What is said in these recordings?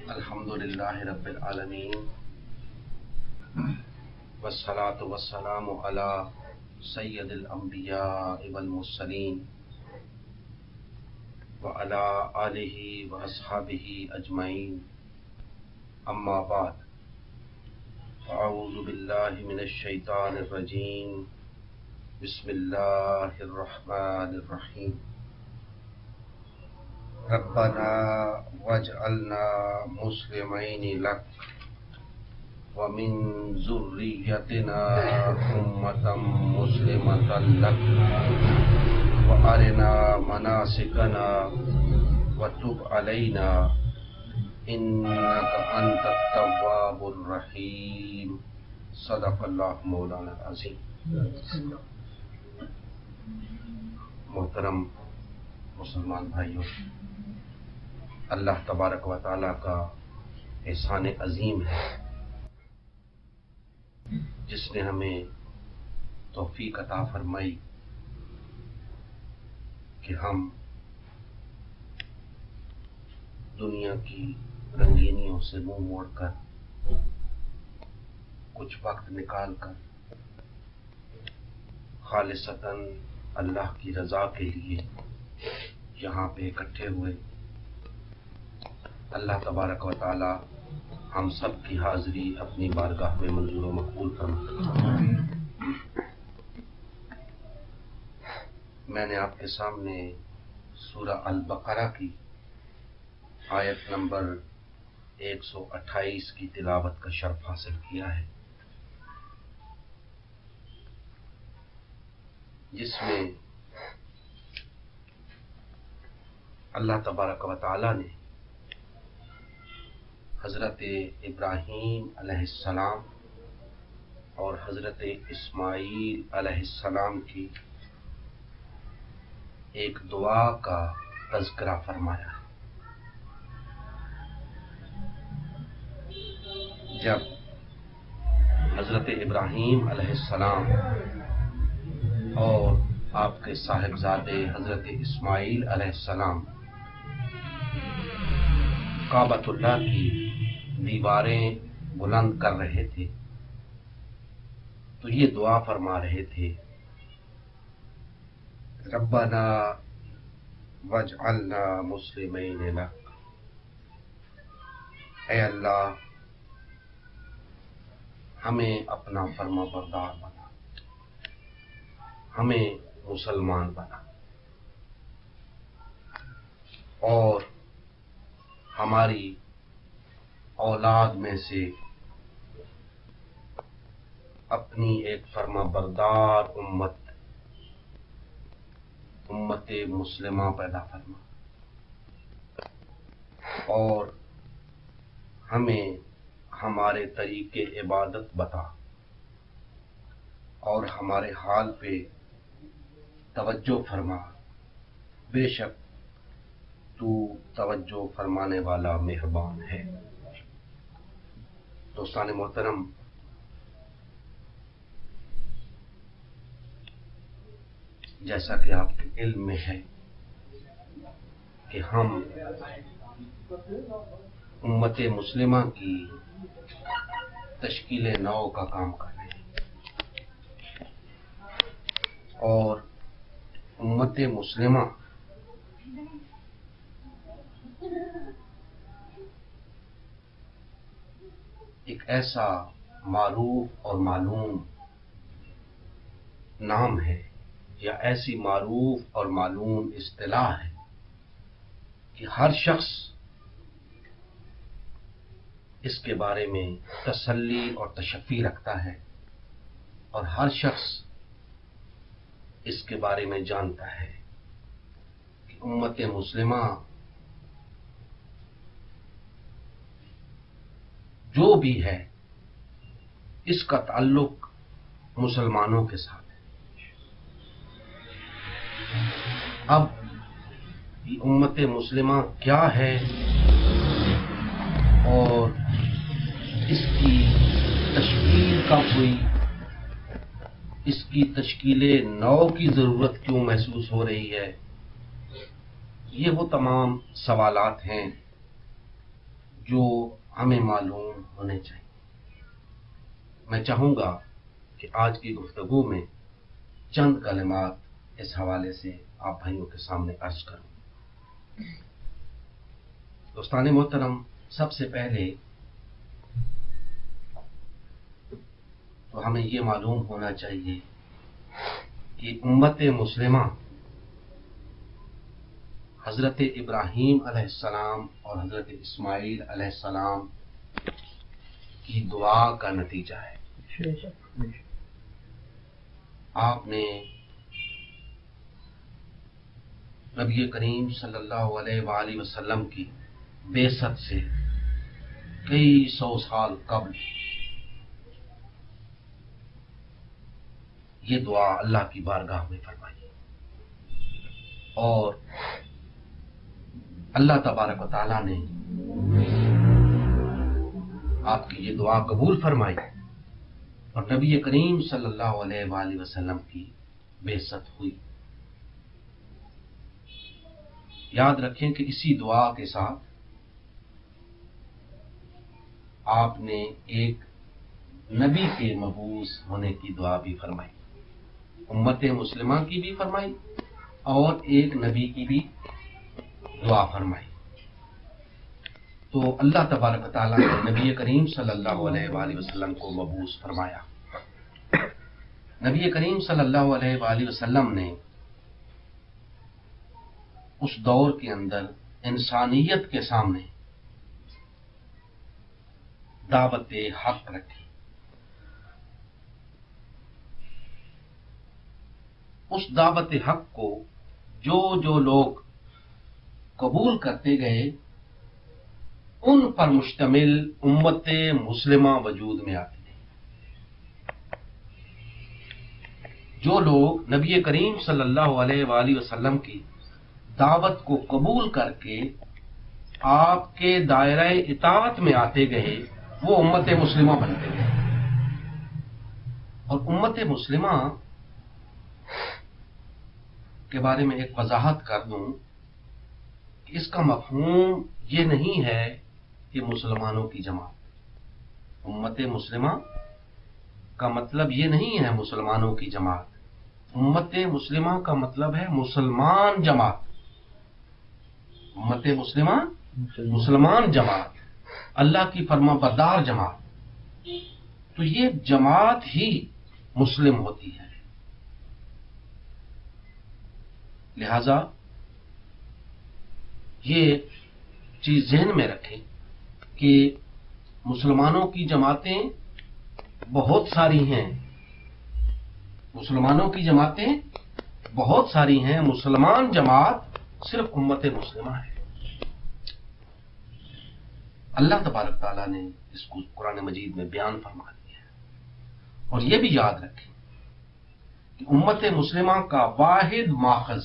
الحمدللہ رب العالمین والصلاة والسلام علی سید الانبیاء والمرسلین وعلی آلہ واصحابہ اجمعین، اما بعد، اعوذ باللہ من الشیطان الرجیم، بسم اللہ الرحمن الرحیم۔ ربنا واجعلنا مسلمین لک ومن ذریتنا امة مسلمة لک وارنا مناسکنا وتب علینا انک انت التواب الرحیم۔ صدق اللہ مولانا العظیم۔ محترم مسلمان بھائیوں، اللہ تبارک و تعالیٰ کا احسان عظیم ہے جس نے ہمیں توفیق عطا فرمائی کہ ہم دنیا کی رنگینیوں سے منہ موڑ کر کچھ وقت نکال کر خالصتاً اللہ کی رضا کے لیے یہاں پہ اکٹھے ہوئے۔ اللہ تبارک و تعالی ہم سب کی حاضری اپنی بارگاہ میں منظور و مقبول فرمائے۔ میں نے آپ کے سامنے سورہ البقرہ کی آیت نمبر 128 کی تلاوت کا شرف حاصل کیا ہے، جس میں اللہ تبارک و تعالی نے حضرت ابراہیم علیہ السلام اور حضرت اسماعیل علیہ السلام کی ایک دعا کا تذکرہ فرمایا ہے۔ جب حضرت ابراہیم علیہ السلام اور آپ کے صاحبزادے حضرت اسماعیل علیہ السلام کعبۃ اللہ کی دیواریں بلند کر رہے تھے تو یہ دعا فرما رہے تھے، ربنا واجعلنا مسلمین لک، اے اللہ ہمیں اپنا فرما بردار بنا، ہمیں مسلمان بنا، اور ہماری اولاد میں سے اپنی ایک فرما بردار امت مسلمہ پیدا فرما، اور ہمیں ہمارے طریقے عبادت بتا، اور ہمارے حال پہ توجہ فرما، بے شک تو توجہ فرمانے والا مہربان ہے۔ دوستان محترم، جیسا کہ آپ کے علم میں ہے کہ ہم امت مسلمہ کی تشکیل نو کا کام کر رہے ہیں، اور امت مسلمہ ایک ایسا معروف اور معلوم نام ہے، یا ایسی معروف اور معلوم اصطلاح ہے کہ ہر شخص اس کے بارے میں تسلی اور تشفی رکھتا ہے، اور ہر شخص اس کے بارے میں جانتا ہے کہ امت مسلمہ جو بھی ہے اس کا تعلق مسلمانوں کے ساتھ ہے۔ اب یہ امت مسلمہ کیا ہے اور اس کی تشکیل کا کوئی، اس کی تشکیل نو کی ضرورت کیوں محسوس ہو رہی ہے، یہ وہ تمام سوالات ہیں جو ہمیں معلوم ہونے چاہیے۔ میں چاہوں گا کہ آج کی گفتگو میں چند کلمات اس حوالے سے آپ بھائیوں کے سامنے عرض کروں۔ دوستان محترم، سب سے پہلے تو ہمیں یہ معلوم ہونا چاہیے کہ امت مسلمہ حضرت ابراہیم علیہ السلام اور حضرت اسماعیل علیہ السلام کی دعا کا نتیجہ ہے۔ آپ نے نبی کریم صلی اللہ علیہ وآلہ وسلم کی بعثت سے کئی سو سال قبل یہ دعا اللہ کی بارگاہ میں فرمائی، اور اللہ تبارک و تعالیٰ نے آپ کی یہ دعا قبول فرمائی اور نبی کریم صلی اللہ علیہ وآلہ وسلم کی بعثت ہوئی۔ یاد رکھیں کہ اسی دعا کے ساتھ آپ نے ایک نبی کے مبعوث ہونے کی دعا بھی فرمائی، امت مسلمہ کی بھی فرمائی اور ایک نبی کی بھی دعا فرمائی۔ تو اللہ تبارک و تعالیٰ نے نبی کریم صلی اللہ علیہ وآلہ وسلم کو مبعوث فرمایا۔ نبی کریم صلی اللہ علیہ وآلہ وسلم نے اس دور کے اندر انسانیت کے سامنے دعوت حق رکھی۔ اس دعوت حق کو جو لوگ قبول کرتے گئے ان پر مشتمل امت مسلمہ وجود میں آتی ہے۔ جو لوگ نبی کریم صلی اللہ علیہ وآلہ وسلم کی دعوت کو قبول کر کے آپ کے دائرہ اطاعت میں آتے گئے وہ امت مسلمہ بنتے گئے۔ اور امت مسلمہ کے بارے میں ایک وضاحت کر دوں کہ اس کا مفہوم یہ نہیں ہے کہ مسلمانوں کی جماعت۔ امت مسلمہ کا مطلب یہ نہیں ہے مسلمانوں کی جماعت، امت مسلمہ کا مطلب ہے مسلمان جماعت۔ امت مسلمہ مسلمان جماعت، اللہ کی فرما بردار جماعت۔ تو یہ جماعت ہی مسلم ہوتی ہے۔ لہذا یہ چیز ذہن میں رکھیں کہ مسلمانوں کی جماعتیں بہت ساری ہیں، مسلمانوں کی جماعتیں بہت ساری ہیں، مسلمان جماعت صرف امت مسلمہ ہے۔ اللہ تبارک تعالیٰ نے اس کو قرآن مجید میں بیان فرما دیا ہے۔ اور یہ بھی یاد رکھیں کہ امت مسلمہ کا واحد ماخذ،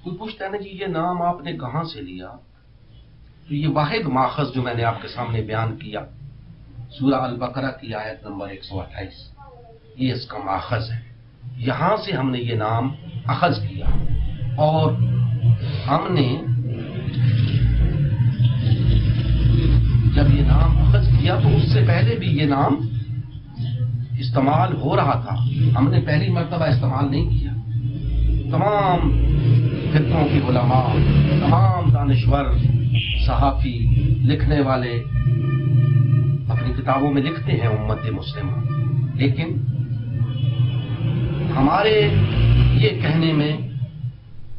کوئی پوچھتا ہے نا جی یہ نام آپ نے کہاں سے لیا، تو یہ واحد ماخذ جو میں نے آپ کے سامنے بیان کیا سورہ البقرہ کی آیت نمبر 128، یہ اس کا ماخذ ہے۔ یہاں سے ہم نے یہ نام اخذ کیا، اور ہم نے جب یہ نام اخذ کیا تو اس سے پہلے بھی یہ نام استعمال ہو رہا تھا، ہم نے پہلی مرتبہ استعمال نہیں کیا۔ تمام فرقوں کی علماء، تمام دانشور، صحافی، لکھنے والے اپنی کتابوں میں لکھتے ہیں امت مسلمہ، لیکن ہمارے یہ کہنے میں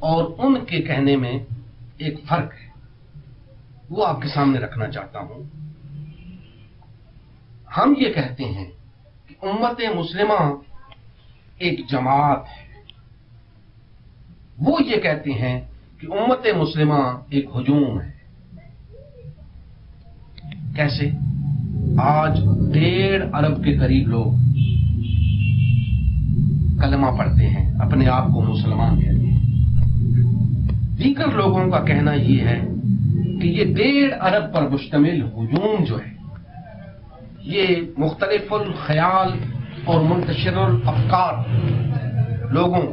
اور ان کے کہنے میں ایک فرق ہے، وہ آپ کے سامنے رکھنا چاہتا ہوں۔ ہم یہ کہتے ہیں کہ امت مسلمہ ایک جماعت ہے، وہ یہ کہتے ہیں کہ امت مسلمہ ایک ہجوم ہے۔ کیسے؟ آج 1.5 ارب کے قریب لوگ کلمہ پڑھتے ہیں، اپنے آپ کو مسلمان کہتے ہیں۔ دیگر لوگوں کا کہنا یہ ہے کہ یہ 1.5 ارب پر مشتمل ہجوم جو ہے، یہ مختلف الخیال اور منتشر الافکار لوگوں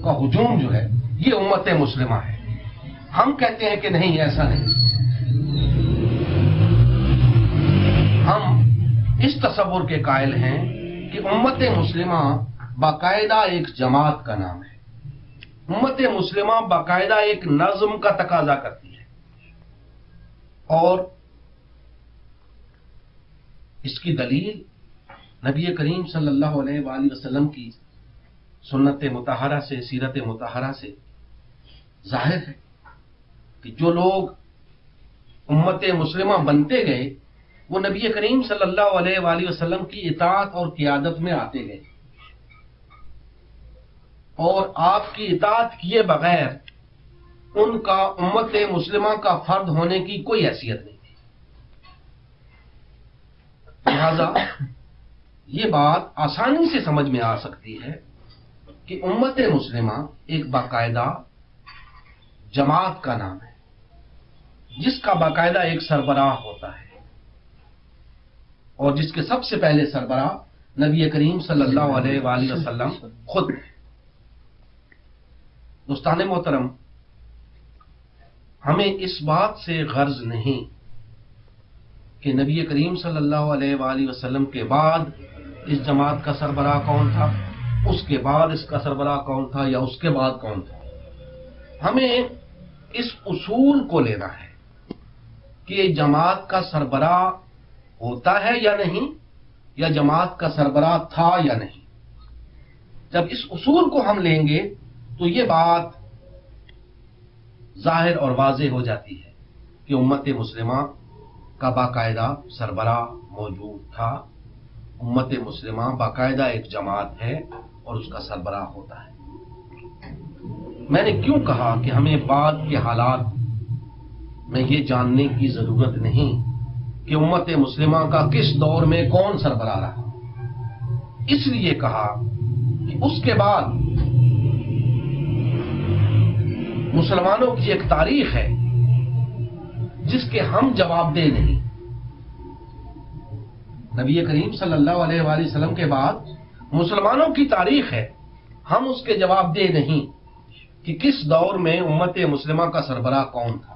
کا ہجوم جو ہے یہ امت مسلمہ ہے۔ ہم کہتے ہیں کہ نہیں، ایسا نہیں۔ اس تصور کے قائل ہیں کہ امت مسلمہ باقاعدہ ایک جماعت کا نام ہے، امت مسلمہ باقاعدہ ایک نظم کا تقاضا کرتی ہے، اور اس کی دلیل نبی کریم صلی اللہ علیہ وآلہ وسلم کی سنت مطہرہ سے، سیرت مطہرہ سے ظاہر ہے کہ جو لوگ امت مسلمہ بنتے گئے وہ نبی کریم صلی اللہ علیہ وآلہ وسلم کی اطاعت اور قیادت میں آتے گئے، اور آپ کی اطاعت کیے بغیر ان کا امت مسلمہ کا فرد ہونے کی کوئی حیثیت نہیں تھی۔ لہذا یہ بات آسانی سے سمجھ میں آ سکتی ہے کہ امت مسلمہ ایک باقاعدہ جماعت کا نام ہے جس کا باقاعدہ ایک سربراہ ہوتا ہے، اور جس کے سب سے پہلے سربراہ نبی کریم صلی اللہ علیہ وآلہ وسلم خود ہیں۔ دوستان محترم، ہمیں اس بات سے غرض نہیں کہ نبی کریم صلی اللہ علیہ وآلہ وسلم کے بعد اس جماعت کا سربراہ کون تھا، اس کے بعد اس کا سربراہ کون تھا، یا اس کے بعد کون تھا۔ ہمیں اس اصول کو لینا ہے کہ جماعت کا سربراہ ہوتا ہے یا نہیں، یا جماعت کا سربراہ تھا یا نہیں۔ جب اس اصول کو ہم لیں گے تو یہ بات ظاہر اور واضح ہو جاتی ہے کہ امت مسلمہ کا باقاعدہ سربراہ موجود تھا، امت مسلمہ باقاعدہ ایک جماعت ہے اور اس کا سربراہ ہوتا ہے۔ میں نے کیوں کہا کہ ہمیں بعد کے حالات میں یہ جاننے کی ضرورت نہیں کہ امت مسلمہ کا کس دور میں کون سربراہ رہا، اس لیے کہا کہ اس کے بعد مسلمانوں کی ایک تاریخ ہے جس کے ہم جواب دہ نہیں۔ نبی کریم صلی اللہ علیہ وآلہ وسلم کے بعد مسلمانوں کی تاریخ ہے، ہم اس کے جواب دہ نہیں کہ کس دور میں امت مسلمہ کا سربراہ کون تھا۔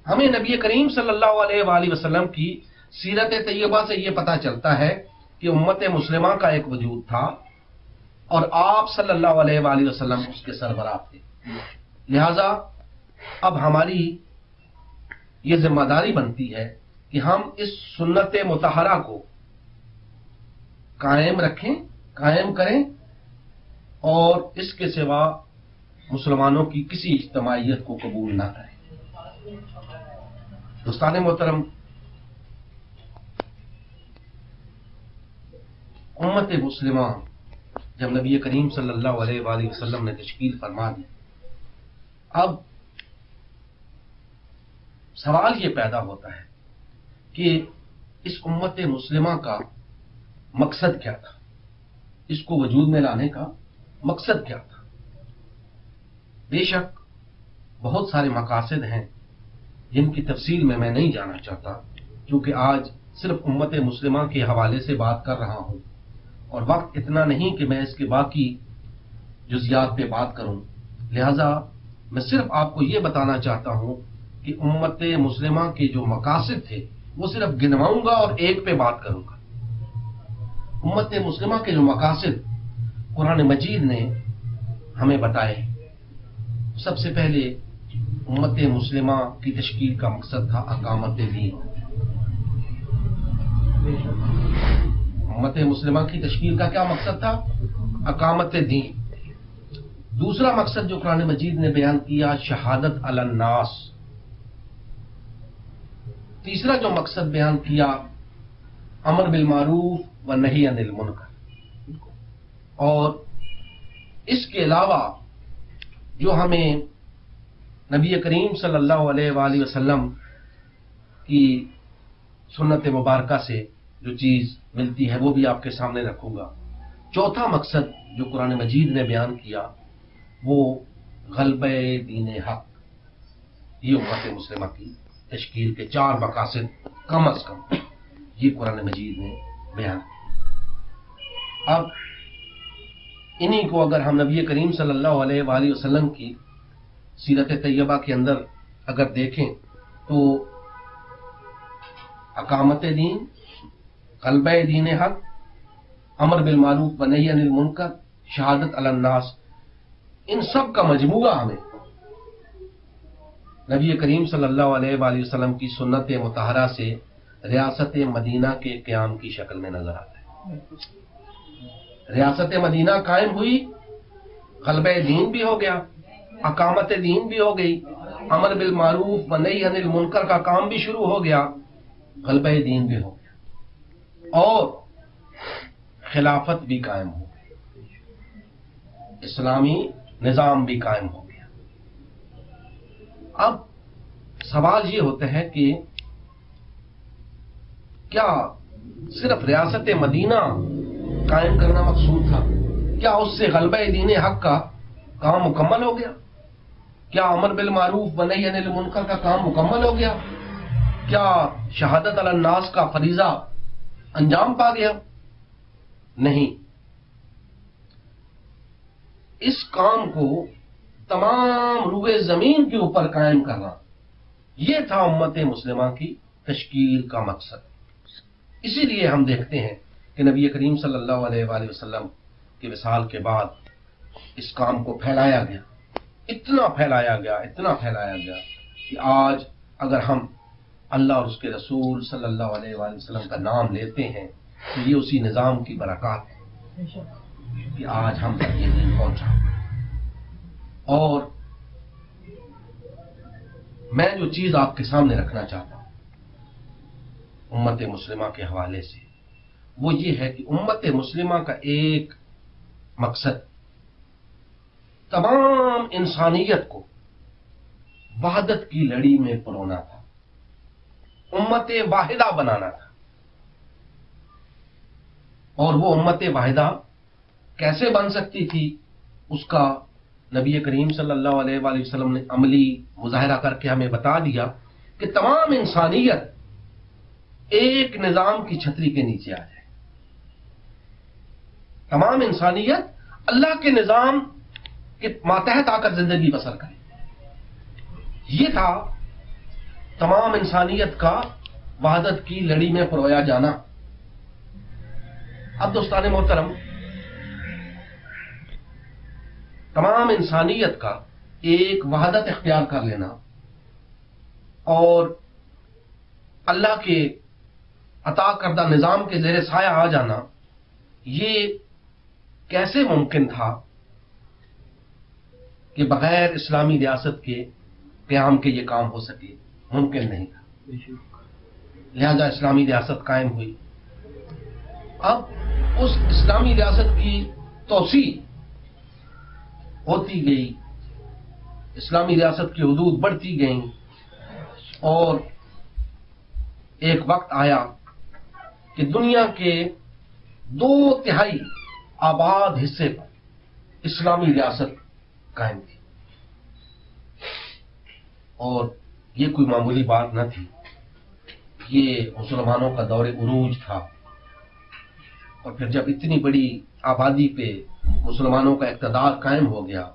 ہمیں نبی کریم صلی اللہ علیہ وآلہ وسلم کی سیرت طیبہ سے یہ پتہ چلتا ہے کہ امت مسلمہ کا ایک وجود تھا اور آپ صلی اللہ علیہ وآلہ وسلم اس کے سربراہ تھے۔ لہذا اب ہماری یہ ذمہ داری بنتی ہے کہ ہم اس سنت مطہرہ کو قائم رکھیں، قائم کریں، اور اس کے سوا مسلمانوں کی کسی اجتماعیت کو قبول نہ کریں۔ دوستان محترم، امت مسلمہ جب نبی کریم صلی اللہ علیہ وآلہ وسلم نے تشکیل فرما دی، اب سوال یہ پیدا ہوتا ہے کہ اس امت مسلمہ کا مقصد کیا تھا، اس کو وجود میں لانے کا مقصد کیا تھا۔ بے شک بہت سارے مقاصد ہیں جن کی تفصیل میں نہیں جانا چاہتا، کیونکہ آج صرف امت مسلمہ کے حوالے سے بات کر رہا ہوں اور وقت اتنا نہیں کہ میں اس کے باقی جزیات پہ بات کروں۔ لہذا میں صرف آپ کو یہ بتانا چاہتا ہوں کہ امت مسلمہ کے جو مقاصد تھے وہ صرف گنواؤں گا اور ایک پہ بات کروں گا۔ امت مسلمہ کے جو مقاصد قرآن مجید نے ہمیں بتائے، سب سے پہلے امت مسلمہ کی تشکیل کا مقصد تھا اقامت دین۔ امت مسلمہ کی تشکیل کا کیا مقصد تھا؟ اقامت دین۔ دوسرا مقصد جو قرآن مجید نے بیان کیا، شہادت علی الناس۔ تیسرا جو مقصد بیان کیا، امر بالمعروف و نہی عن المنکر۔ اور اس کے علاوہ جو ہمیں نبی کریم صلی اللہ علیہ وآلہ وسلم کی سنت مبارکہ سے جو چیز ملتی ہے وہ بھی آپ کے سامنے رکھوں گا۔ چوتھا مقصد جو قرآن مجید نے بیان کیا وہ غلبہ دین حق۔ یہ امت مسلمہ کی تشکیل کے 4 مقاصد کم از کم یہ قرآن مجید نے بیان کیا۔ اب انہی کو اگر ہم نبی کریم صلی اللہ علیہ وآلہ وسلم کی سیرت طیبہ کے اندر اگر دیکھیں تو اقامت دین، غلبہ دین حق، امر بالمعروف و نہی عن المنکر، شہادت علی الناس، ان سب کا مجموعہ ہمیں نبی کریم صلی اللہ علیہ وآلہ وسلم کی سنت مطہرہ سے ریاست مدینہ کے قیام کی شکل میں نظر آتا ہے۔ ریاست مدینہ قائم ہوئی، غلبہ دین بھی ہو گیا، اقامت دین بھی ہو گئی، امر بالمعروف و نہی عن المنکر کا کام بھی شروع ہو گیا، غلبہ دین بھی ہو گیا، اور خلافت بھی قائم ہو گئی، اسلامی نظام بھی قائم ہو گیا۔ اب سوال یہ ہوتا ہے کہ کیا صرف ریاست مدینہ قائم کرنا مقصود تھا؟ کیا اس سے غلبہ دین حق کا کام مکمل ہو گیا؟ کیا امر بالمعروف و نہی عن المنکر کا کام مکمل ہو گیا؟ کیا شہادت علی الناس کا فریضہ انجام پا گیا؟ نہیں، اس کام کو تمام روئے زمین کے اوپر قائم کرنا، یہ تھا امت مسلمہ کی تشکیل کا مقصد۔ اسی لیے ہم دیکھتے ہیں کہ نبی کریم صلی اللہ علیہ وآلہ وسلم کی وصال کے بعد اس کام کو پھیلایا گیا، اتنا پھیلایا گیا کہ آج اگر ہم اللہ اور اس کے رسول صلی اللہ علیہ وآلہ وسلم کا نام لیتے ہیں تو یہ اسی نظام کی برکات ہے کہ آج ہم تک یہ دین پہنچا۔ اور میں جو چیز آپ کے سامنے رکھنا چاہتا ہوں امت مسلمہ کے حوالے سے، وہ یہ ہے کہ امت مسلمہ کا ایک مقصد تمام انسانیت کو وحدت کی لڑی میں پرونا تھا، امت واحدہ بنانا تھا۔ اور وہ امت واحدہ کیسے بن سکتی تھی، اس کا نبی کریم صلی اللہ علیہ وآلہ وسلم نے عملی مظاہرہ کر کے ہمیں بتا دیا کہ تمام انسانیت ایک نظام کی چھتری کے نیچے آ جائے، تمام انسانیت اللہ کے نظام کے ماتحت آ کر زندگی بسر کرے۔ یہ تھا تمام انسانیت کا وحدت کی لڑی میں پرویا جانا۔ اب دوستان محترم، تمام انسانیت کا ایک وحدت اختیار کر لینا اور اللہ کے عطا کردہ نظام کے زیر سایہ آ جانا، یہ کیسے ممکن تھا کہ بغیر اسلامی ریاست کے قیام کے یہ کام ہو سکے؟ ممکن نہیں تھا، لہذا اسلامی ریاست قائم ہوئی۔ اب اس اسلامی ریاست کی توسیع ہوتی گئی، اسلامی ریاست کی حدود بڑھتی گئیں، اور ایک وقت آیا کہ دنیا کے 2/3 آباد حصے پر اسلامی ریاست قائم تھی، اور یہ کوئی معمولی بات نہ تھی، یہ مسلمانوں کا دور عروج تھا۔ اور پھر جب اتنی بڑی آبادی پہ مسلمانوں کا اقتدار قائم ہو گیا،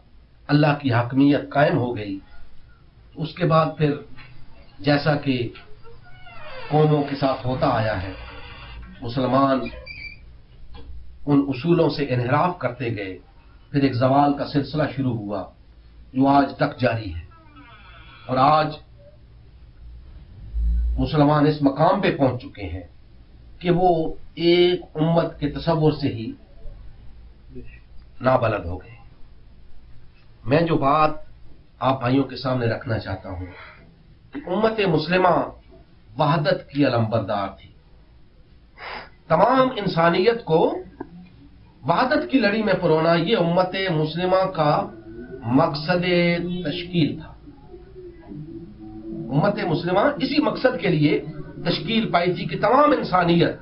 اللہ کی حاکمیت قائم ہو گئی، اس کے بعد پھر جیسا کہ قوموں کے ساتھ ہوتا آیا ہے، مسلمان ان اصولوں سے انحراف کرتے گئے، پھر ایک زوال کا سلسلہ شروع ہوا جو آج تک جاری ہے، اور آج مسلمان اس مقام پہ پہنچ چکے ہیں کہ وہ ایک امت کے تصور سے ہی نابلد ہو گئے۔ میں جو بات آپ بھائیوں کے سامنے رکھنا چاہتا ہوں کہ امت مسلمہ وحدت کی علمبردار تھی، تمام انسانیت کو وحدت کی لڑی میں پرونا یہ امت مسلمہ کا مقصد تشکیل تھا۔ امت مسلمہ اسی مقصد کے لیے تشکیل پائی تھی کہ تمام انسانیت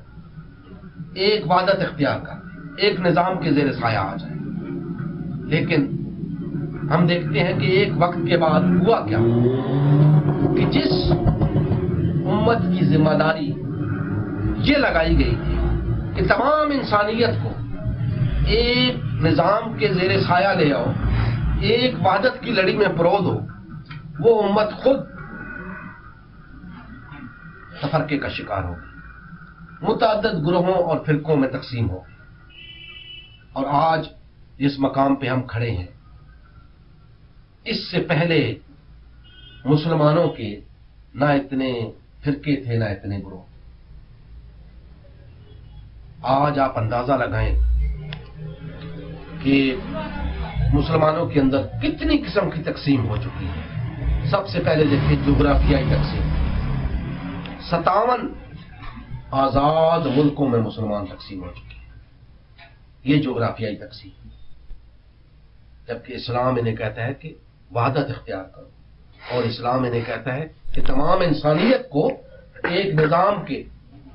ایک وحدت اختیار کر ایک نظام کے زیر سایہ آ جائے۔ لیکن ہم دیکھتے ہیں کہ ایک وقت کے بعد ہوا کیا کہ جس امت کی ذمہ داری یہ لگائی گئی تھی کہ تمام انسانیت کو ایک نظام کے زیر سایہ لے آؤ، ایک وحدت کی لڑی میں پرو دو، وہ امت خود تفرقے کا شکار ہو گئی۔ متعدد گروہوں اور فرقوں میں تقسیم ہو گئی، اور آج جس مقام پہ ہم کھڑے ہیں، اس سے پہلے مسلمانوں کے نہ اتنے فرقے تھے نہ اتنے گروہ۔ آج آپ اندازہ لگائیں کہ مسلمانوں کے اندر کتنی قسم کی تقسیم ہو چکی ہے۔ سب سے پہلے دیکھیں جغرافیائی تقسیم، 57 آزاد ملکوں میں مسلمان تقسیم ہو چکے ہیں، یہ جغرافیائی تقسیم، جبکہ اسلام انہیں کہتا ہے کہ وحدت اختیار کرو، اور اسلام انہیں کہتا ہے کہ تمام انسانیت کو ایک نظام کے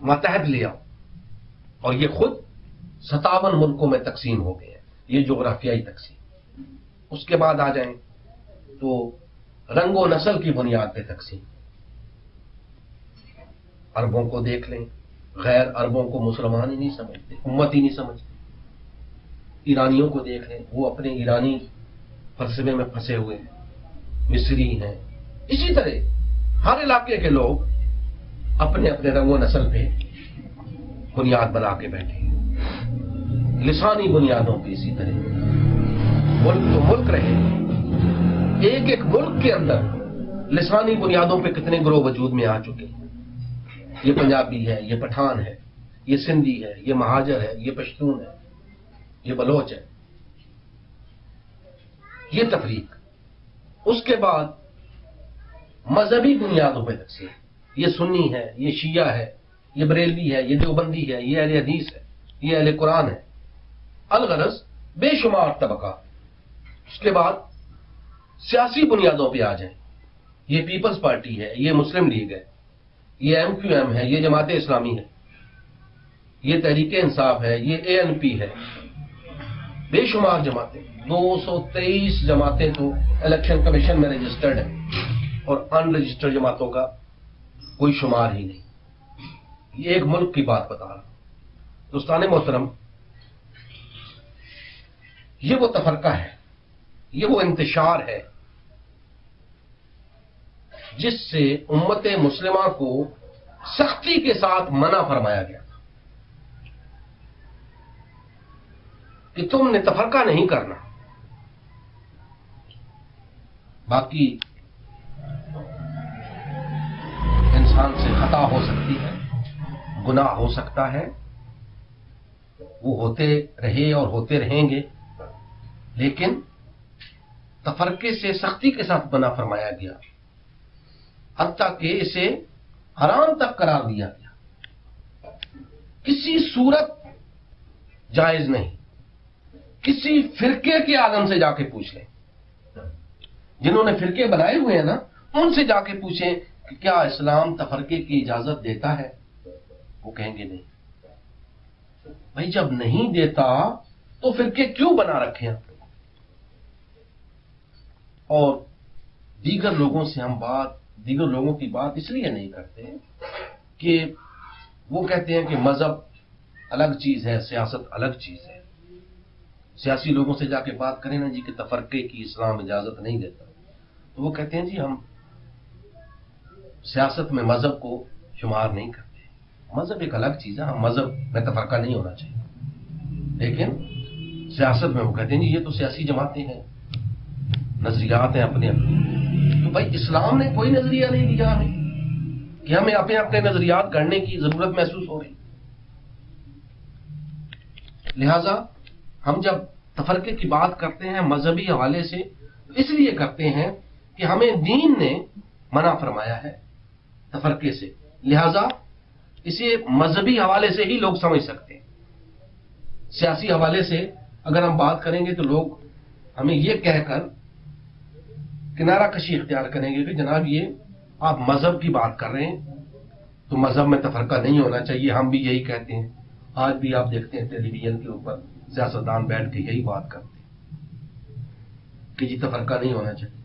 ماتحت لے آؤ، اور یہ خود 57 ملکوں میں تقسیم ہو گئے ہیں، یہ جغرافیائی تقسیم۔ اس کے بعد آ جائیں تو رنگ و نسل کی بنیاد پہ تقسیم، عربوں کو دیکھ لیں، غیر عربوں کو مسلمان ہی نہیں سمجھتے، امت ہی نہیں سمجھتے۔ ایرانیوں کو دیکھ لیں، وہ اپنے ایرانی فلسفے میں پھنسے ہوئے ہیں، مصری ہیں۔ اسی طرح ہر علاقے کے لوگ اپنے اپنے رنگ و نسل پہ بنیاد بنا کے بیٹھے ہیں، لسانی بنیادوں پہ۔ اسی طرح ملک تو ملک رہے، ایک ایک ملک کے اندر لسانی بنیادوں پہ کتنے گروہ وجود میں آ چکے ہیں۔ یہ پنجابی ہے، یہ پٹھان ہے، یہ سندھی ہے، یہ مہاجر ہے، یہ پشتون ہے، یہ بلوچ ہے، یہ تفریق۔ اس کے بعد مذہبی بنیادوں پہ تقسیم، یہ سنی ہے، یہ شیعہ ہے، یہ بریلوی ہے، یہ دیوبندی ہے، یہ اہل حدیث ہے، یہ اہل قرآن ہے، الغرض بے شمار طبقات۔ اس کے بعد سیاسی بنیادوں پہ آ جائیں، یہ پیپلز پارٹی ہے، یہ مسلم لیگ ہے، یہ ایم کیو ایم ہے، یہ جماعت اسلامی ہے، یہ تحریک انصاف ہے، یہ اے این پی ہے، بے شمار جماعتیں، 223 جماعتیں تو الیکشن کمیشن میں رجسٹرڈ ہیں، اور ان رجسٹرڈ جماعتوں کا کوئی شمار ہی نہیں۔ یہ ایک ملک کی بات بتا رہا ہوں۔ دوستان محترم، یہ وہ تفرقہ ہے، یہ وہ انتشار ہے جس سے امت مسلمہ کو سختی کے ساتھ منع فرمایا گیا تھا کہ تم نے تفرقہ نہیں کرنا۔ باقی انسان سے خطا ہو سکتی ہے، گناہ ہو سکتا ہے، وہ ہوتے رہے اور ہوتے رہیں گے، لیکن تفرقے سے سختی کے ساتھ منع فرمایا گیا، حتیٰ کہ اسے حرام تک قرار دیا گیا۔ کسی صورت جائز نہیں۔ کسی فرقے کے عالم سے جا کے پوچھ لیں، جنہوں نے فرقے بنائے ہوئے ہیں نا، ان سے جا کے پوچھیں کہ کیا اسلام تفرقے کی اجازت دیتا ہے؟ وہ کہیں گے نہیں۔ بھائی جب نہیں دیتا تو فرقے کیوں بنا رکھے ہیں؟ اور دیگر لوگوں سے ہم دیگر لوگوں کی بات اس لیے نہیں کرتے کہ وہ کہتے ہیں کہ مذہب الگ چیز ہے، سیاست الگ چیز ہے۔ سیاسی لوگوں سے جا کے بات کریں نا جی کہ تفرقے کی اسلام اجازت نہیں دیتا، تو وہ کہتے ہیں جی ہم سیاست میں مذہب کو شمار نہیں کرتے، مذہب ایک الگ چیز ہے، ہم مذہب میں تفرقہ نہیں ہونا چاہیے۔ لیکن سیاست میں وہ کہتے ہیں جی یہ تو سیاسی جماعتیں ہیں، نظریات ہیں اپنے اپنے۔ تو بھائی اسلام نے کوئی نظریہ نہیں دیا ہمیں کہ ہمیں اپنے نظریات گڑھنے کی ضرورت محسوس ہو رہی۔ لہذا ہم جب تفرقے کی بات کرتے ہیں مذہبی حوالے سے، اس لیے کرتے ہیں کہ ہمیں دین نے منع فرمایا ہے تفرقے سے، لہذا اسے مذہبی حوالے سے ہی لوگ سمجھ سکتے ہیں۔ سیاسی حوالے سے اگر ہم بات کریں گے تو لوگ ہمیں یہ کہہ کر کنارہ کشی اختیار کریں گے کہ جناب یہ آپ مذہب کی بات کر رہے ہیں تو مذہب میں تفرقہ نہیں ہونا چاہیے، ہم بھی یہی کہتے ہیں۔ آج بھی آپ دیکھتے ہیں ٹیلی ویژن کے اوپر سیاستدان بیٹھ کے یہی بات کرتے ہیں کہ جی تفرقہ نہیں ہونا چاہیے۔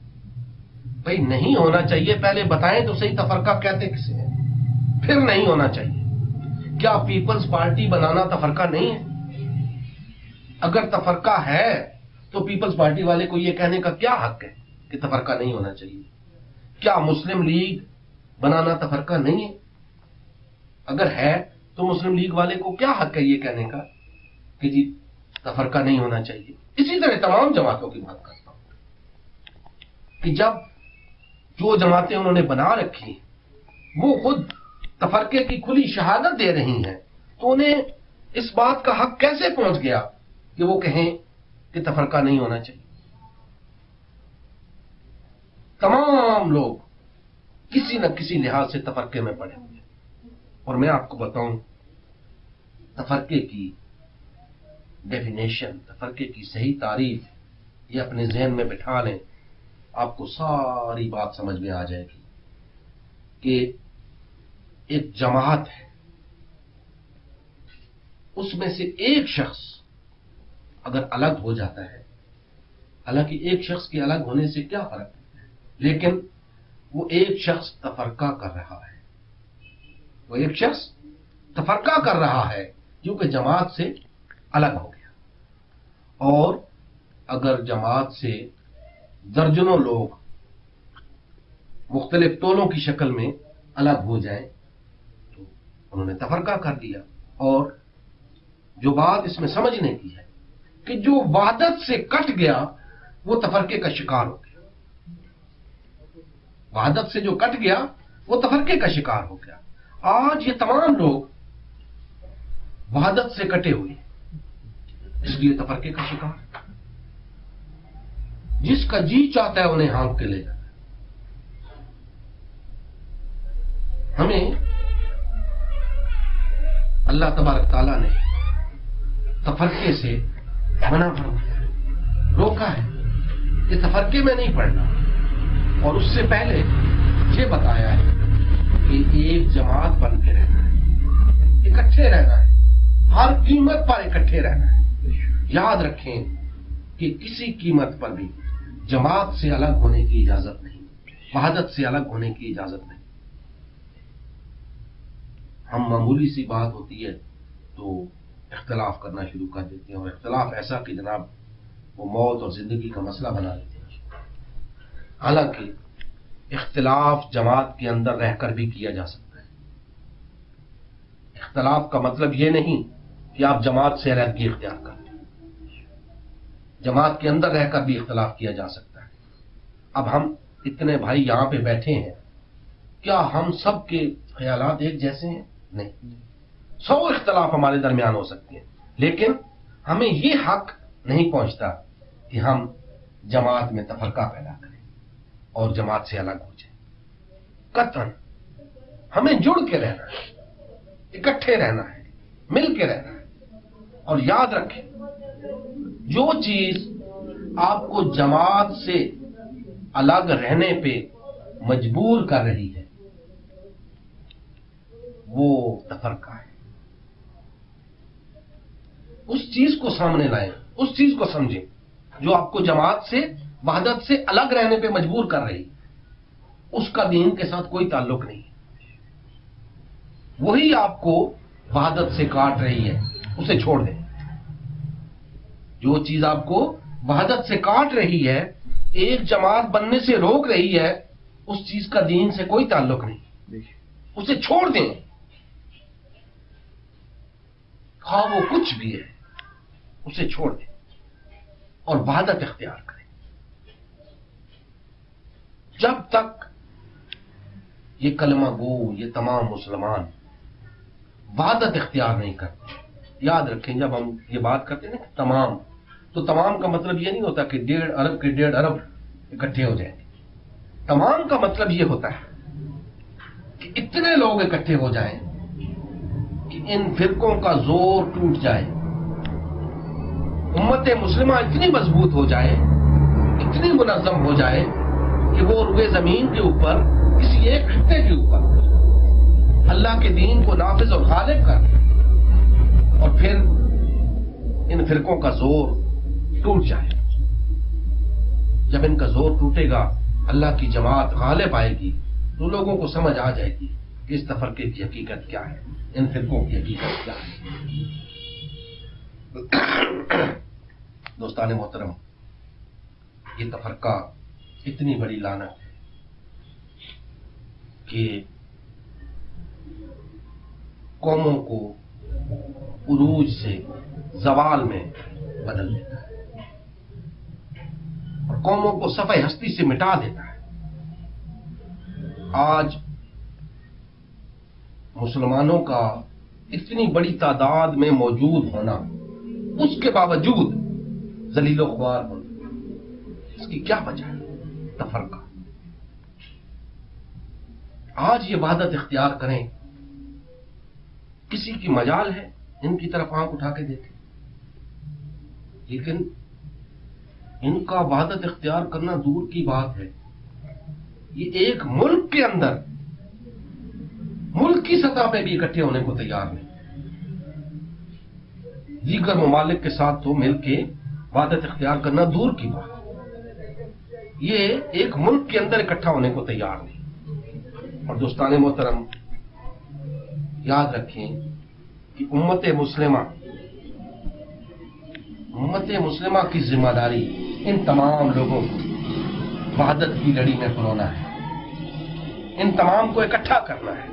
بھائی نہیں ہونا چاہیے، پہلے بتائیں تو صحیح تفرقہ کہتے کسے ہیں، پھر نہیں ہونا چاہیے۔ کیا پیپلز پارٹی بنانا تفرقہ نہیں ہے؟ اگر تفرقہ ہے تو پیپلز پارٹی والے کو یہ کہنے کا کیا حق ہے کہ تفرقہ نہیں ہونا چاہیے؟ کیا مسلم لیگ بنانا تفرقہ نہیں ہے؟ اگر ہے تو مسلم لیگ والے کو کیا حق ہے یہ کہنے کا کہ جی تفرقہ نہیں ہونا چاہیے؟ اسی طرح تمام جماعتوں کی بات کرتا ہوں کہ جب جو جماعتیں انہوں نے بنا رکھی وہ خود تفرقے کی کھلی شہادت دے رہی ہیں، تو انہیں اس بات کا حق کیسے پہنچ گیا کہ وہ کہیں کہ تفرقہ نہیں ہونا چاہیے؟ تمام لوگ کسی نہ کسی لحاظ سے تفرقے میں پڑے ہوئے ہیں، اور میں آپ کو بتاؤں تفرقے کی ڈیفینیشن، تفرقے کی صحیح تعریف یہ اپنے ذہن میں بٹھا لیں، آپ کو ساری بات سمجھ میں آ جائے گی کہ ایک جماعت ہے، اس میں سے ایک شخص اگر الگ ہو جاتا ہے، حالانکہ ایک شخص کے الگ ہونے سے کیا فرق ہے، لیکن وہ ایک شخص تفرقہ کر رہا ہے، وہ ایک شخص تفرقہ کر رہا ہے کیونکہ جماعت سے الگ ہو گیا۔ اور اگر جماعت سے درجنوں لوگ مختلف ٹولوں کی شکل میں الگ ہو جائیں تو انہوں نے تفرقہ کر دیا۔ اور جو بات اس میں سمجھنے کی ہے کہ جو وحدت سے کٹ گیا وہ تفرقے کا شکار ہو گیا، وحدت سے جو کٹ گیا وہ تفرقے کا شکار ہو گیا۔ آج یہ تمام لوگ وحدت سے کٹے ہوئے ہیں، اس لیے تفرقے کا شکار، جس کا جی چاہتا ہے انہیں ہانک کے لے جاتا ہے۔ ہمیں اللہ تبارک تعالیٰ نے تفرقے سے منع فرمایا، روکا ہے کہ تفرقے میں نہیں پڑنا، اور اس سے پہلے یہ بتایا ہے کہ ایک جماعت بن کے رہنا ہے، اکٹھے رہنا ہے، ہر قیمت پر اکٹھے رہنا ہے۔ یاد رکھیں کہ کسی قیمت پر بھی جماعت سے الگ ہونے کی اجازت نہیں، وحدت سے الگ ہونے کی اجازت نہیں۔ ہم معمولی سی بات ہوتی ہے تو اختلاف کرنا شروع کر دیتے ہیں، اور اختلاف ایسا کہ جناب وہ موت اور زندگی کا مسئلہ بنا لیتے ہیں۔ حالانکہ اختلاف جماعت کے اندر رہ کر بھی کیا جا سکتا ہے۔ اختلاف کا مطلب یہ نہیں کہ آپ جماعت سے علیحدگی اختیار کریں، جماعت کے اندر رہ کر بھی اختلاف کیا جا سکتا ہے۔ اب ہم اتنے بھائی یہاں پہ بیٹھے ہیں، کیا ہم سب کے خیالات ایک جیسے ہیں؟ نہیں، 100 اختلاف ہمارے درمیان ہو سکتے ہیں، لیکن ہمیں یہ حق نہیں پہنچتا کہ ہم جماعت میں تفرقہ پیدا کریں اور جماعت سے الگ ہو جائیں۔ قطعاً ہمیں جڑ کے رہنا ہے، اکٹھے رہنا ہے، مل کے رہنا ہے۔ اور یاد رکھیں جو چیز آپ کو جماعت سے الگ رہنے پہ مجبور کر رہی ہے وہ تفرقہ ہے۔ اس چیز کو سامنے لائیں، اس چیز کو سمجھیں جو آپ کو جماعت سے وحدت سے الگ رہنے پہ مجبور کر رہی، اس کا دین کے ساتھ کوئی تعلق نہیں ہے۔ وہی آپ کو وحدت سے کاٹ رہی ہے، اسے چھوڑ دیں۔ جو چیز آپ کو وحدت سے کاٹ رہی ہے، ایک جماعت بننے سے روک رہی ہے، اس چیز کا دین سے کوئی تعلق نہیں، اسے چھوڑ دیں، خواہ وہ کچھ بھی ہے، اسے چھوڑ دیں اور وحدت اختیار کریں۔ جب تک یہ کلمہ گو، یہ تمام مسلمان وحدت اختیار نہیں کرتے، یاد رکھیں جب ہم یہ بات کرتے ہیں نا کہ تمام، تو تمام کا مطلب یہ نہیں ہوتا کہ 1.5 ارب کے 1.5 ارب اکٹھے ہو جائیں گے۔ تمام کا مطلب یہ ہوتا ہے کہ اتنے لوگ اکٹھے ہو جائیں کہ ان فرقوں کا زور ٹوٹ جائے، امت مسلمہ اتنی مضبوط ہو جائے، اتنی منظم ہو جائے کہ وہ روئے زمین کے اوپر کسی ایک خطے کے اوپر اللہ کے دین کو نافذ اور غالب کر، اور پھر ان فرقوں کا زور ٹوٹ جائے۔ جب ان کا زور ٹوٹے گا، اللہ کی جماعت غالب آئے گی، تو لوگوں کو سمجھ آ جائے گی کہ اس تفرقے کی حقیقت کیا ہے، ان فرقوں کی حقیقت کیا ہے۔ دوستان محترم، یہ تفرقہ اتنی بڑی لعنت ہے کہ قوموں کو عروج سے زوال میں بدل دیتا ہے اور قوموں کو صفحہ ہستی سے مٹا دیتا ہے۔ آج مسلمانوں کا اتنی بڑی تعداد میں موجود ہونا، اس کے باوجود ذلیل و خوار ہونا، اس کی کیا وجہ ہے؟ تفرقہ۔ آج یہ وحدت اختیار کریں، کسی کی مجال ہے ان کی طرف آنکھ اٹھا کے دیکھیں، لیکن ان کا وحدت اختیار کرنا دور کی بات ہے، یہ ایک ملک کے اندر ملک کی سطح پہ بھی اکٹھے ہونے کو تیار نہیں۔ دیگر ممالک کے ساتھ تو مل کے وحدت اختیار کرنا دور کی بات، یہ ایک ملک کے اندر اکٹھا ہونے کو تیار نہیں۔ اور دوستان محترم، یاد رکھیں کہ امت مسلمہ کی ذمہ داری ان تمام لوگوں کو وحدت کی لڑی میں پرونا ہے، ان تمام کو اکٹھا کرنا ہے،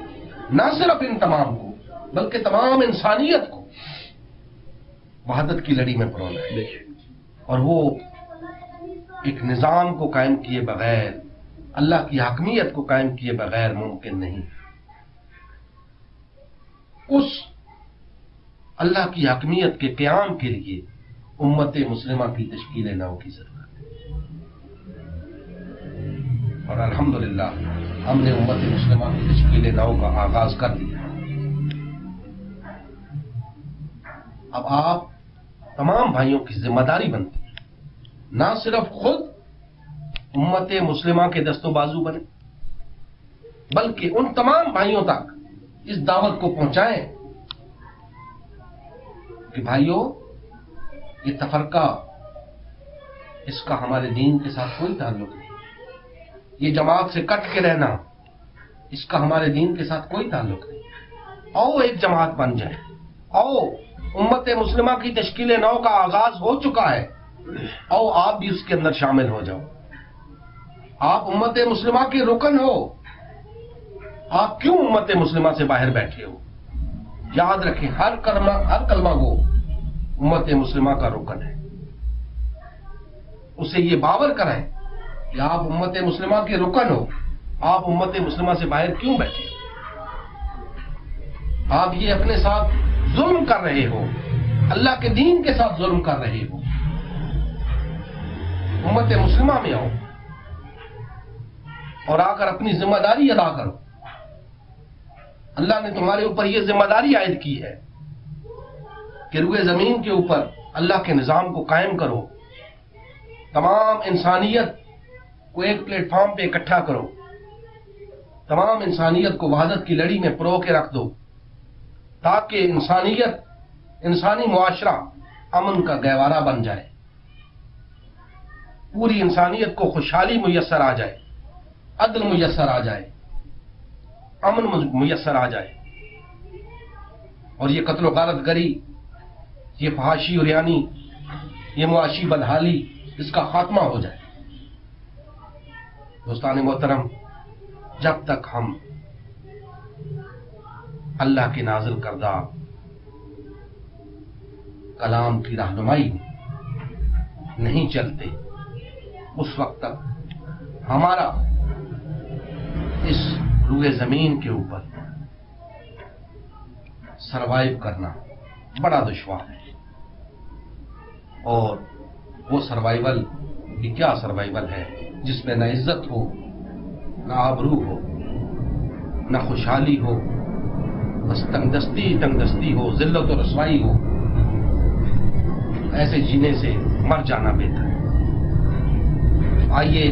نہ صرف ان تمام کو بلکہ تمام انسانیت کو وحدت کی لڑی میں پرونا ہے۔ اور وہ ایک نظام کو قائم کیے بغیر، اللہ کی حاکمیت کو قائم کیے بغیر ممکن نہیں۔ اس اللہ کی حاکمیت کے قیام کے لیے امت مسلمہ کی تشکیل نو کی ضرورت ہے، اور الحمدللہ ہم نے امت مسلمہ کی تشکیل نو کا آغاز کر دیا۔ اب آپ تمام بھائیوں کی ذمہ داری بنتی ہے، نہ صرف خود امت مسلمہ کے دست و بازو بنے، بلکہ ان تمام بھائیوں تک اس دعوت کو پہنچائیں کہ بھائیوں، یہ تفرقہ اس کا ہمارے دین کے ساتھ کوئی تعلق نہیں، یہ جماعت سے کٹ کے رہنا اس کا ہمارے دین کے ساتھ کوئی تعلق نہیں۔ آؤ ایک جماعت بن جائے، آؤ امت مسلمہ کی تشکیل نو کا آغاز ہو چکا ہے، آؤ آپ بھی اس کے اندر شامل ہو جاؤ۔ آپ امت مسلمہ کے رکن ہو، آپ کیوں امت مسلمہ سے باہر بیٹھے ہو؟ یاد رکھیں، ہر کلمہ گو امت مسلمہ کا رکن ہے۔ اسے یہ باور کرائیں کہ آپ امت مسلمہ کے رکن ہو، آپ امت مسلمہ سے باہر کیوں بیٹھے ہو؟ آپ یہ اپنے ساتھ ظلم کر رہے ہو، اللہ کے دین کے ساتھ ظلم کر رہے ہو۔ امت مسلمہ میں آؤ اور آ کر اپنی ذمہ داری ادا کرو۔ اللہ نے تمہارے اوپر یہ ذمہ داری عائد کی ہے کہ روئے زمین کے اوپر اللہ کے نظام کو قائم کرو، تمام انسانیت کو ایک پلیٹ فارم پہ اکٹھا کرو، تمام انسانیت کو وحدت کی لڑی میں پرو کے رکھ دو، تاکہ انسانی معاشرہ امن کا گہوارہ بن جائے، پوری انسانیت کو خوشحالی میسر آ جائے، عدل میسر آ جائے، امن میسر آ جائے، اور یہ قتل و غارت گری، یہ فحاشی اور یعنی یہ معاشی بدحالی، اس کا خاتمہ ہو جائے۔ دوستان محترم، جب تک ہم اللہ کے نازل کردہ کلام کی رہنمائی نہیں چلتے، اس وقت تک ہمارا اس روئے زمین کے اوپر سروائیو کرنا بڑا دشوار ہے۔ اور وہ سروائیول یہ کیا سروائیول ہے جس میں نہ عزت ہو، نہ آبرو ہو، نہ خوشحالی ہو، بس تنگ دستی ہو، ذلت و رسوائی ہو۔ ایسے جینے سے مر جانا بہتر ہے۔ آئیے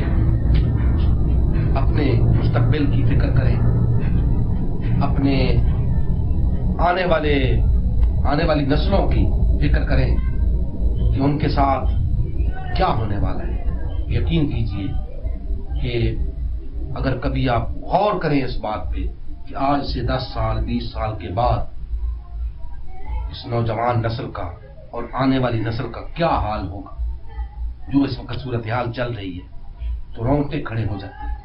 اپنے مستقبل کی فکر کریں، اپنے آنے والی نسلوں کی فکر کریں کہ ان کے ساتھ کیا ہونے والا ہے۔ یقین کیجئے کہ اگر کبھی آپ غور کریں اس بات پہ کہ آج سے 10 سال 20 سال کے بعد اس نوجوان نسل کا اور آنے والی نسل کا کیا حال ہوگا، جو اس وقت صورتحال چل رہی ہے تو رونگٹے کھڑے ہو جاتے ہیں۔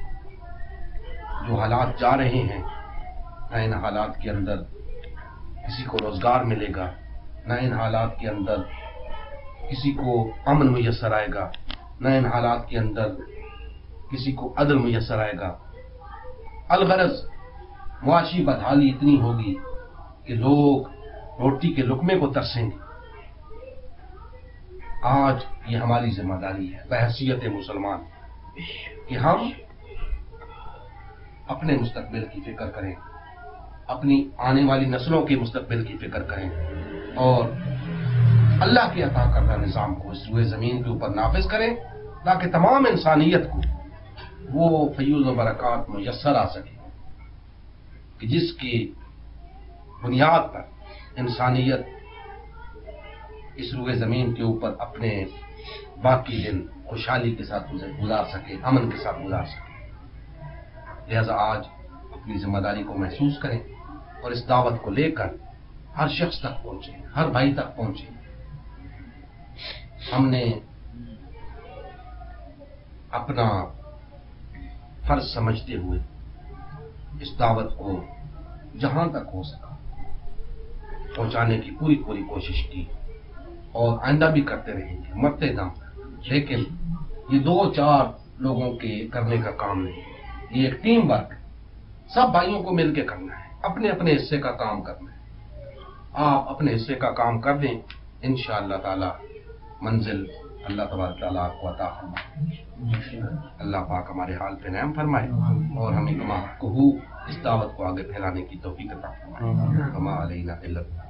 جو حالات جا رہے ہیں، ان حالات کے اندر کسی کو روزگار ملے گا، نہ ان حالات کے اندر کسی کو امن میسر آئے گا، نہ ان حالات کے اندر کسی کو عدل میسر آئے گا۔ الغرض معاشی بدحالی اتنی ہوگی کہ لوگ روٹی کے لقمے کو ترسیں گے۔ آج یہ ہماری ذمہ داری ہے بحیثیت مسلمان کہ ہم اپنے مستقبل کی فکر کریں، اپنی آنے والی نسلوں کے مستقبل کی فکر کریں، اور اللہ کے عطا کردہ نظام کو اس روئے زمین کے اوپر نافذ کریں تاکہ تمام انسانیت کو وہ فیوز و برکات میسر آ سکے کہ جس کی بنیاد پر انسانیت اس روئے زمین کے اوپر اپنے باقی دن خوشحالی کے ساتھ گزار سکے، امن کے ساتھ گزار سکے۔ لہذا آج اپنی ذمہ داری کو محسوس کریں اور اس دعوت کو لے کر ہر شخص تک پہنچے، ہر بھائی تک پہنچے۔ ہم نے اپنا فرض سمجھتے ہوئے اس دعوت کو جہاں تک ہو سکا پہنچانے کی پوری کوشش کی، اور آئندہ بھی کرتے رہیں گے مرتے دم تک۔ لیکن یہ 2-4 لوگوں کے کرنے کا کام نہیں، یہ ایک ٹیم ورک، سب بھائیوں کو مل کے کرنا ہے، اپنے اپنے حصے کا کام کرنا ہے۔ آپ اپنے حصے کا کام کر دیں، انشاءاللہ تعالی منزل اللہ تبارک تعالیٰ آپ کو عطا فرمائے۔ اللہ پاک ہمارے حال پہ رحم فرمائے اور ہمیں کما کہو اس دعوت کو آگے پھیلانے کی توفیق عطا فرمائے۔ وما علینا الا البلاغ۔